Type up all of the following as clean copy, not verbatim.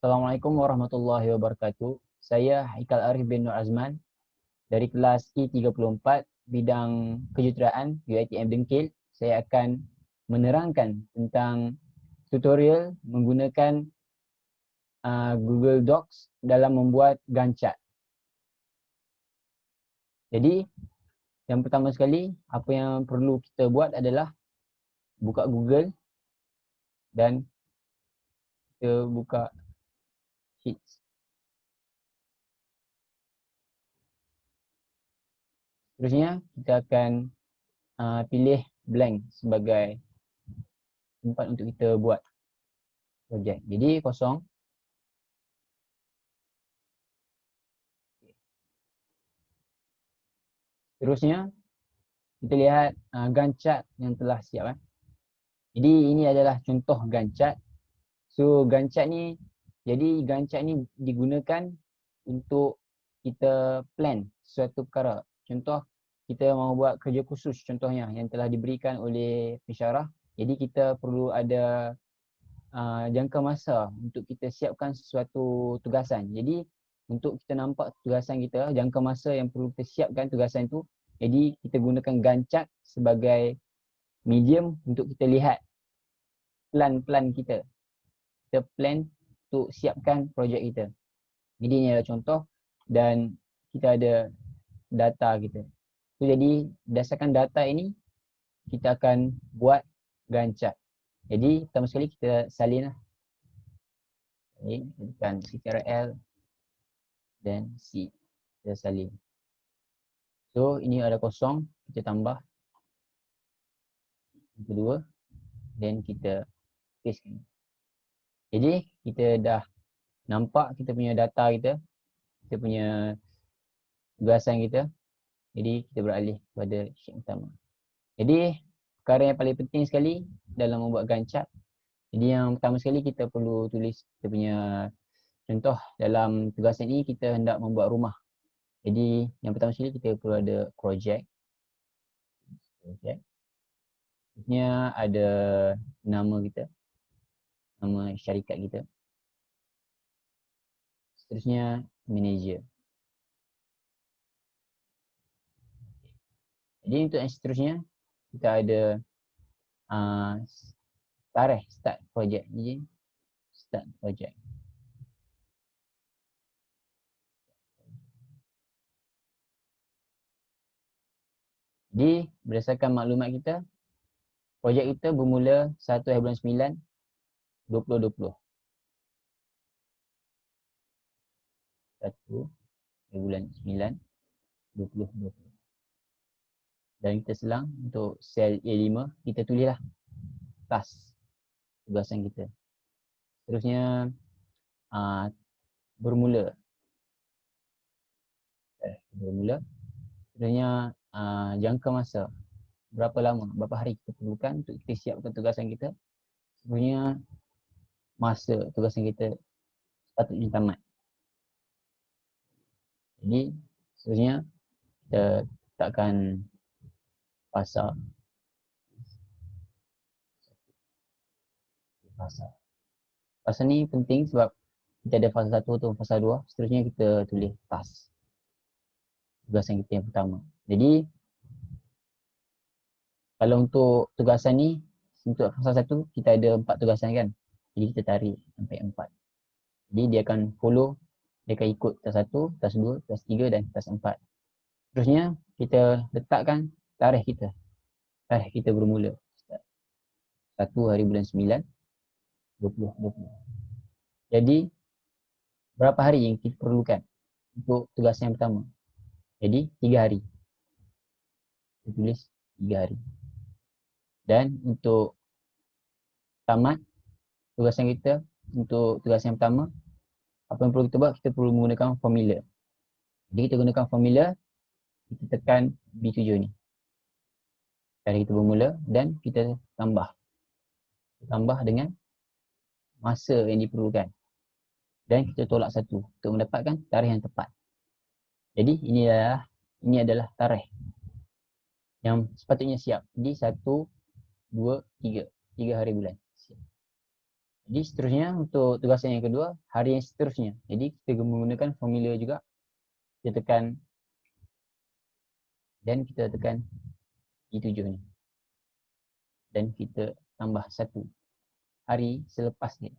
Assalamualaikum warahmatullahi wabarakatuh. Saya Haikal Arif bin Nur Azman dari kelas I34 bidang kejuruteraan UiTM Dengkil. Saya akan menerangkan tentang tutorial menggunakan Google Docs dalam membuat Gantt chart. Jadi, yang pertama sekali, apa yang perlu kita buat adalah buka Google dan kita buka Sheets. Terusnya, kita akan pilih blank sebagai tempat untuk kita buat projek. Jadi, kosong. Terusnya, kita lihat Gantt chart yang telah siap. Jadi, ini adalah contoh Gantt chart. So, Gantt chart ni, jadi Gantt chart ni digunakan untuk kita plan suatu perkara. Contoh, kita mahu buat kerja khusus contohnya yang telah diberikan oleh pensyarah. Jadi, kita perlu ada jangka masa untuk kita siapkan sesuatu tugasan. Jadi, untuk kita nampak tugasan kita, jangka masa yang perlu kita siapkan tugasan itu, jadi kita gunakan Gantt chart sebagai medium untuk kita lihat plan-plan kita. Kita plan untuk siapkan projek kita. Jadi ini adalah contoh dan kita ada data kita. So, jadi berdasarkan data ini, kita akan buat Gantt chart. Jadi pertama sekali kita salin lah. Okay, tekan Ctrl dan C. Kita salin. So ini ada kosong, kita tambah yang kedua dan kita paste. Jadi kita dah nampak kita punya data kita punya tugasan kita. Jadi kita beralih kepada sheet pertama. Jadi perkara yang paling penting sekali dalam membuat Gantt chart. Jadi yang pertama sekali kita perlu tulis kita punya contoh dalam tugasan ini kita hendak membuat rumah. Jadi yang pertama sekali kita perlu ada project. Seterusnya ada nama kita, nama syarikat kita. Seterusnya manager. Jadi untuk yang seterusnya kita ada tarikh start project. Jadi start project. Jadi berdasarkan maklumat kita, projek kita bermula 1 bulan 9 2020. 1 bulan 9 2020. Dan kita selang untuk sel A5, kita tulislah task tugasan kita. Terusnya bermula. Terusnya jangka masa. Berapa lama, berapa hari kita perlukan untuk kita siapkan tugasan kita. Sebenarnya masa tugasan kita sepatutnya tamat. Jadi seterusnya kita letakkan fasa. Fasa ni penting sebab kita ada fasa 1 atau fasa 2. Seterusnya kita tulis task tugasan kita yang pertama. Jadi kalau untuk tugasan ni, untuk fasa 1 kita ada 4 tugasan kan. Jadi kita tarik sampai 4. Jadi dia akan follow, dia akan ikut task 1, task 2, task 3 dan task 4. Terusnya kita letakkan tarikh kita. Tarikh kita bermula 1 bulan 9 2020. Jadi berapa hari yang kita perlukan untuk tugasan yang pertama? Jadi 3 hari. Kita tulis 3 hari. Dan untuk tamat tugasan kita, untuk tugasan yang pertama, apa yang perlu kita buat? Kita perlu menggunakan formula. Jadi kita gunakan formula, kita tekan B7 ni. Tarikh kita bermula dan kita tambah. Tambah dengan masa yang diperlukan. Dan kita tolak 1 untuk mendapatkan tarikh yang tepat. Jadi ini adalah tarikh yang sepatutnya siap. Jadi 1, 2, 3. 3 hari bulan. Jadi seterusnya untuk tugasan yang kedua, hari yang seterusnya. Jadi kita menggunakan formula juga. Kita tekan dan kita tekan I7 ni. Dan kita tambah 1 hari selepasnya.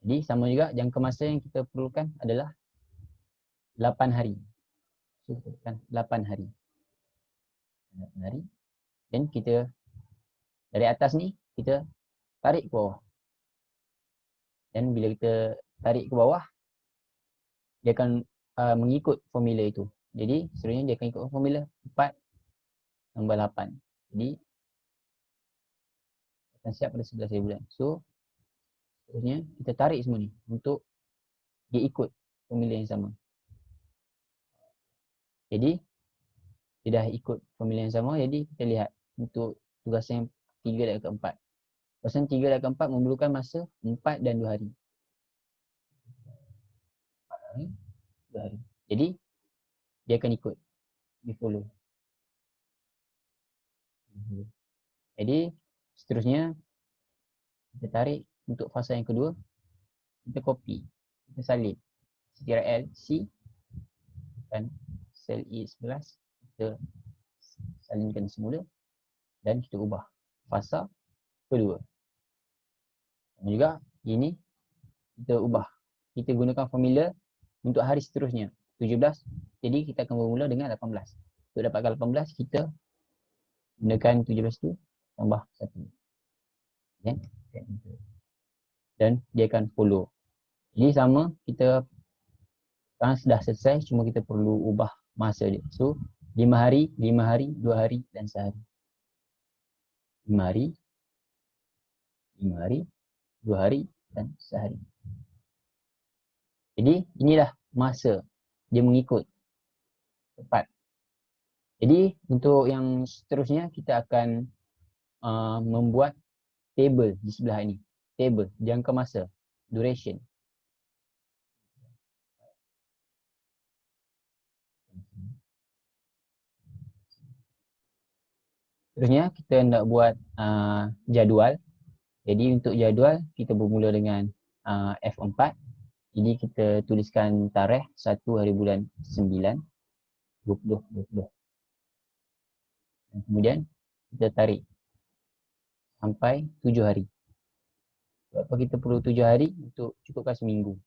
Jadi sama juga jangka masa yang kita perlukan adalah 8 hari. So, kita tekan 8 hari. 8 hari. Dan kita dari atas ni kita tarik ke bawah. Dan bila kita tarik ke bawah, dia akan mengikut formula itu. Jadi seterusnya dia akan ikut formula 4 tambah 8. Jadi akan siap pada 11 hari bulan. So seterusnya kita tarik semua ni untuk dia ikut formula yang sama. Jadi dia dah ikut formula yang sama, jadi kita lihat untuk tugasan yang 3 dan keempat. Tugasan 3 dan keempat memerlukan masa 4 dan 2 hari. 4 hari, 2 hari. Jadi dia akan ikut, dia follow. Jadi seterusnya kita tarik untuk fasa yang kedua, kita copy, kita salin Ctrl C dan sel E11 kita salinkan semula dan kita ubah fasa kedua. Sama juga ini kita ubah, kita gunakan formula untuk hari seterusnya 17, jadi kita akan bermula dengan 18. Untuk dapatkan 18 kita gunakan 17 tu tambah 1 dan dia akan follow. Jadi sama, kita sekarang sudah selesai, cuma kita perlu ubah masa dia. So 5 hari, 5 hari, 2 hari dan sehari. 5 hari, 5 hari, 2 hari dan sehari. Jadi inilah masa dia mengikut tepat. Jadi untuk yang seterusnya kita akan membuat table di sebelah ini. Table jangka masa, duration. Seterusnya kita nak buat jadual. Jadi untuk jadual kita bermula dengan F4. Jadi kita tuliskan tarikh 1 hari bulan 9 2020. Dan kemudian kita tarik sampai 7 hari. Sebab apa kita perlu 7 hari untuk cukupkan seminggu.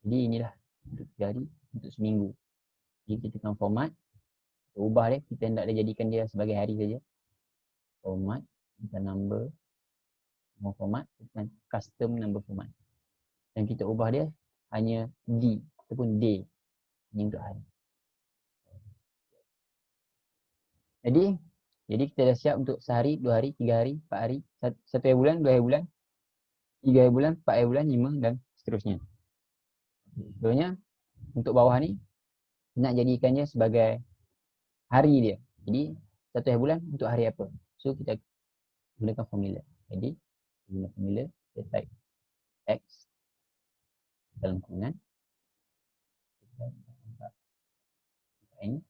Jadi inilah untuk 7 hari untuk seminggu. Jadi kita tekan format, kita ubah dia, kita hendak dia jadikan dia sebagai hari saja. Format, kita number, semua format, kita custom number format. Dan kita ubah dia hanya D ataupun day, ini untuk hari. Jadi kita dah siap untuk sehari, 2 hari, 3 hari, 4 hari, 1 hari bulan, 2 hari bulan, 3 hari bulan, 4 hari bulan, 5 dan seterusnya. Sebenarnya untuk bawah ni nak jadikannya sebagai hari dia. Jadi 1 hari bulan untuk hari apa? So kita gunakan formula. Jadi guna formula, kita type X dalam kurungan ini,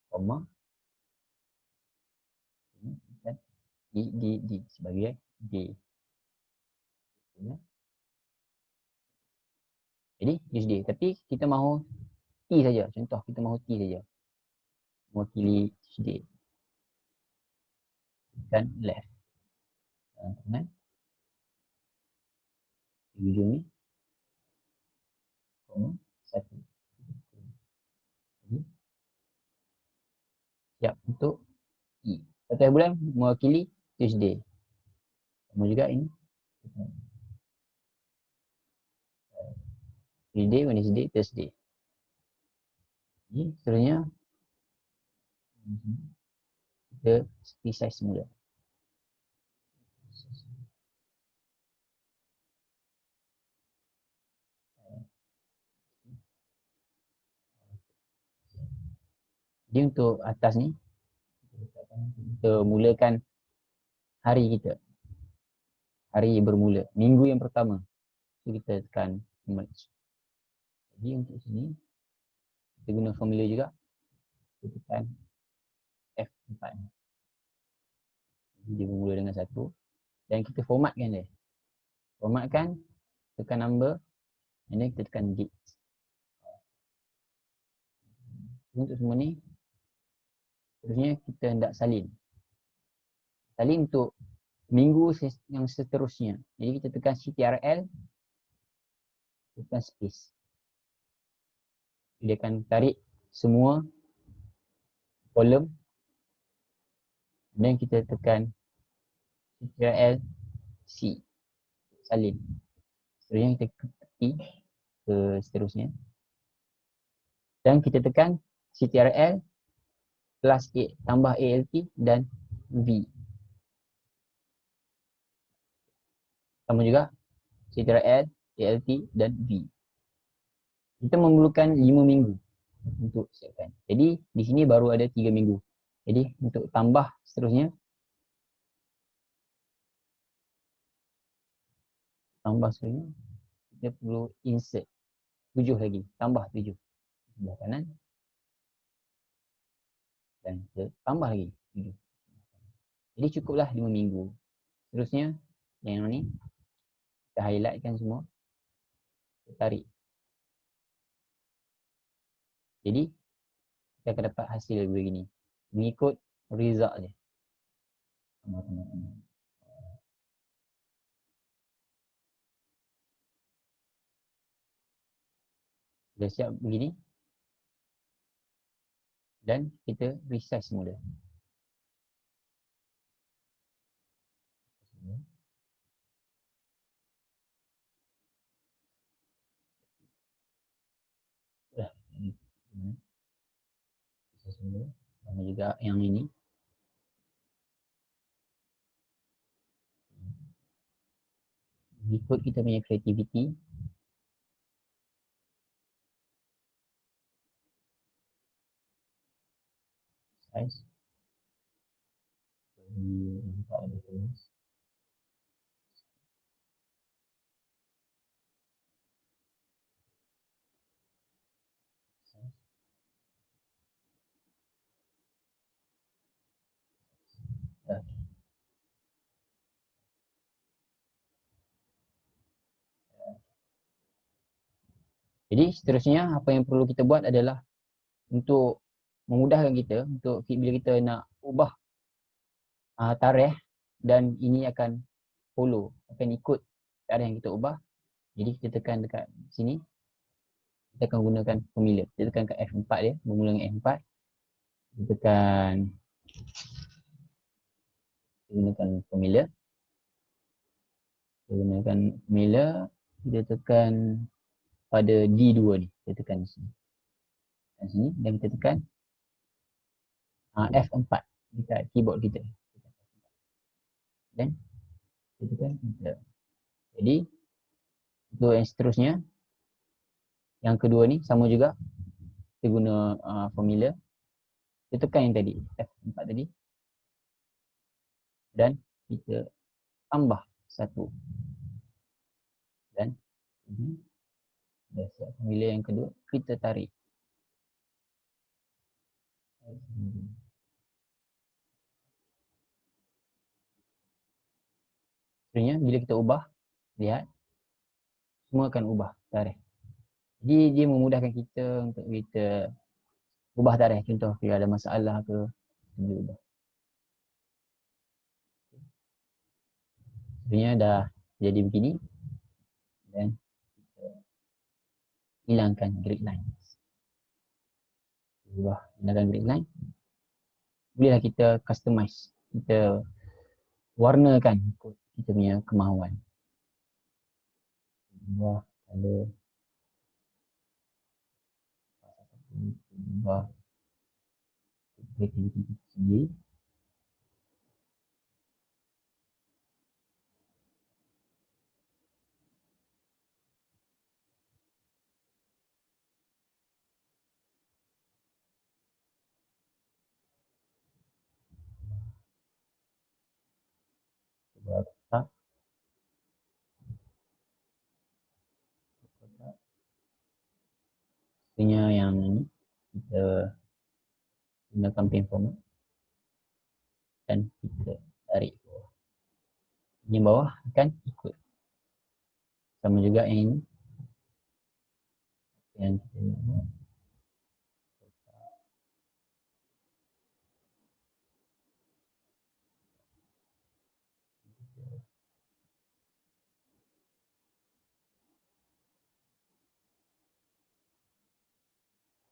koma dan D sebagai D. Jadi use D. Tapi kita mahu T saja. Contoh kita mahu T saja. Mewakili D. Dan left. Kanan. Ujung ni. Koma. 1. Jadi siap untuk E. 1 hari bulan mewakili Tuesday. Sama juga ini. Tuesday, Wednesday, Thursday. Jadi seterusnya kita resize semula. Jadi untuk atas ni kita mulakan hari kita. Hari bermula, minggu yang pertama. So kita tekan merge. Jadi untuk sini kita guna formula juga. Kita tekan F4. Dia bermula dengan 1 dan kita formatkan dia. Formatkan, tekan number and then kita tekan gate. Untuk semua ni, seterusnya kita hendak salin. Salin untuk minggu yang seterusnya. Jadi kita tekan CTRL, tekan space. Dia akan tarik semua kolom dan kita tekan CTRL C, salin. Seterusnya kita ketik ke seterusnya dan kita tekan CTRL plus A, tambah ALT dan V. Sama juga CTRL, ALT dan V. Kita memerlukan 5 minggu untuk siapkan. Jadi di sini baru ada 3 minggu. Jadi untuk tambah seterusnya, kita perlu insert 7 lagi, tambah 7 sebelah kanan dan kita tambah lagi 7. Jadi cukuplah 5 minggu. Seterusnya yang ni kita highlightkan semua, kita tarik. Jadi kita akan dapat hasil begini mengikut result dia. Dah siap begini dan kita resize semula. Dah. Resize semula. Sama juga yang ini. Ikut kita punya creativity. Size. Nampak ada tulis. Jadi seterusnya apa yang perlu kita buat adalah untuk memudahkan kita untuk bila kita nak ubah tarikh dan ini akan follow, akan ikut tarikh yang kita ubah. Jadi kita tekan dekat sini, kita akan gunakan formula. Kita tekan kat F4 dia, bermula dengan F4. Kita tekan formula. Kita tekan pada D2 ni, kita tekan sini. Tekan sini dan kita tekan F4 dekat keyboard kita. Dan kita tekan enter. Jadi untuk yang seterusnya, yang kedua ni sama juga. Kita guna formula. Kita tekan yang tadi, F4 tadi. Dan kita tambah 1. Dan dah siap formula yang kedua, kita tarik. Sebenarnya bila kita ubah, lihat semua akan ubah tarikh. Jadi dia memudahkan kita untuk kita ubah tarikh. Contoh bila ada masalah ke, kita boleh ubah. Sebenarnya dah jadi begini dan kita hilangkan grid line. Hilangkan grid line. Bolehlah kita customize, kita warnakan ikut kita punya kemahuan. Ubah ada ubah creativity sendiri. Ubah kotak. Sebenarnya yang ini kita gunakan pin format dan kita tarik ke bawah. Yang bawah akan ikut. Sama juga yang ini. Yang kita nak buat.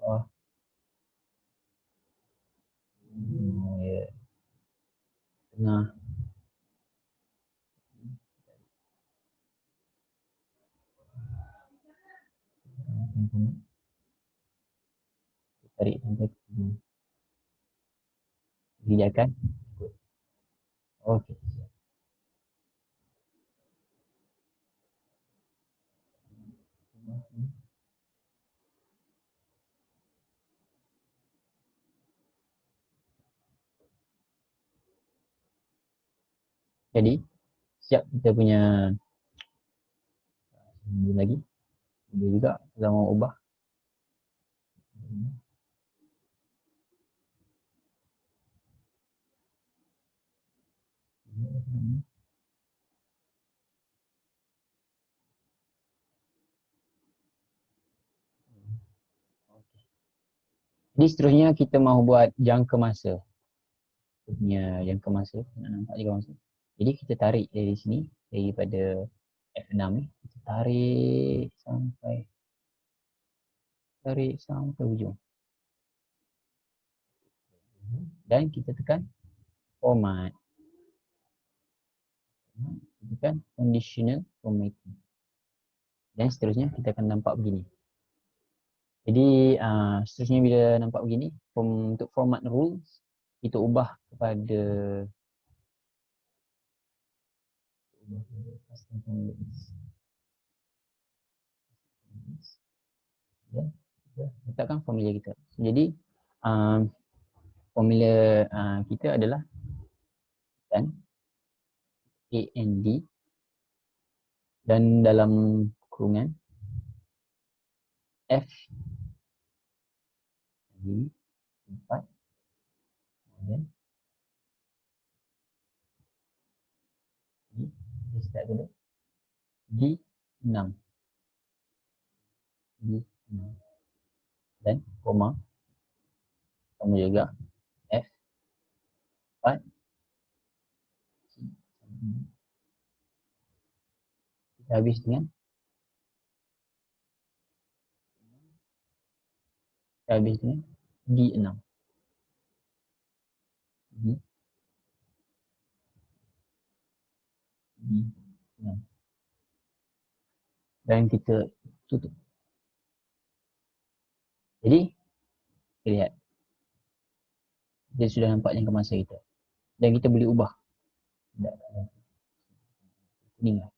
Oh, ya. Tengah. Tarik sampai ke sini. Dia akan ikut. Okey. Jadi siap kita punya lagi. Dia juga kalau mau ubah. Jadi seterusnya kita mahu buat jangka masa. Punya jangka masa, nak nampak jangka masa. Jadi kita tarik dari sini, daripada F6 ni, kita tarik sampai hujung. Dan kita tekan format. Kita tekan conditional formatting. Dan seterusnya kita akan nampak begini. Jadi seterusnya bila nampak begini, untuk format rules, kita ubah kepada custom formulas. Ya, kita letakkan formula kita. Jadi formula kita adalah kan AND dan dalam kurungan F di 4 kemudian di start dulu di 6 dan koma sama juga F 4 kita habis dengan D6 D6 dan kita tutup. Jadi kita lihat dia sudah nampak jangka masa kita dan kita boleh ubah kuning lah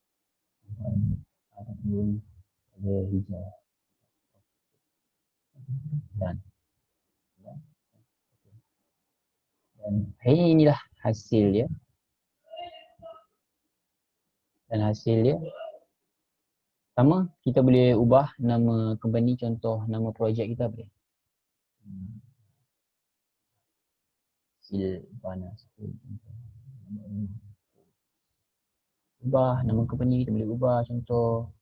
ataupun ada hijau dan inilah hasil dia. Dan hasil dia sama, kita boleh ubah nama company, contoh nama projek kita boleh. Silvanas. Ubah nama company kita boleh ubah, contoh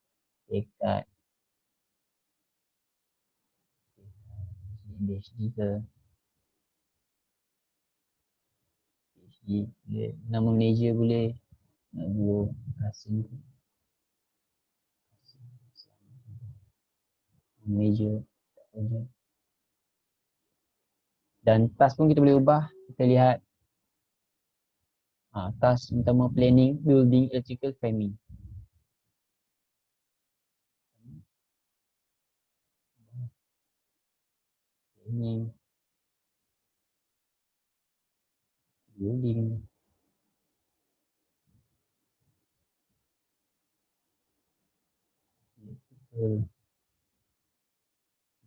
dekat DHD ke DHD, nama manager boleh, nak gua asing ke manager. Dan task pun kita boleh ubah. Kita lihat task pertama planning, building, electrical, framing. Planning, building, electrical,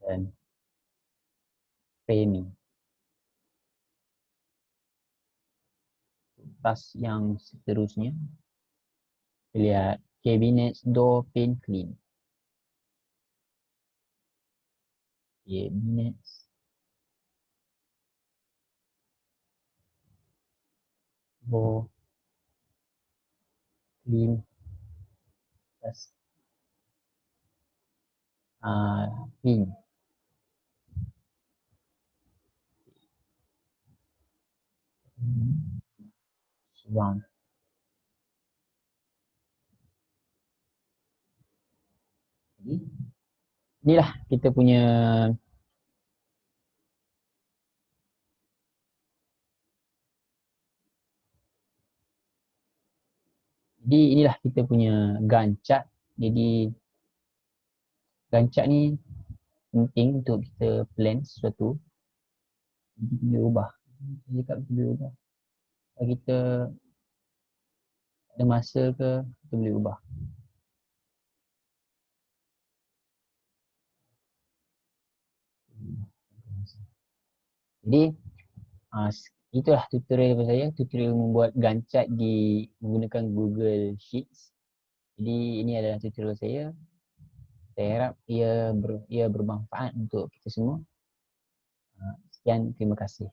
dan framing. Task yang seterusnya, kita lihat cabinets, door, pane, clean. Cabinets, door, 5 plus pin. Surround. Jadi inilah kita punya Gantt chart. Jadi Gantt chart ni penting untuk kita plan sesuatu. Jadi kita boleh ubah. Saya cakap kita boleh ubah. Kalau kita ada masa ke, kita boleh ubah. Jadi itulah tutorial daripada saya, tutorial membuat Gantt chart menggunakan Google Sheets. Jadi ini adalah tutorial saya. Saya harap ia bermanfaat untuk kita semua. Sekian, terima kasih.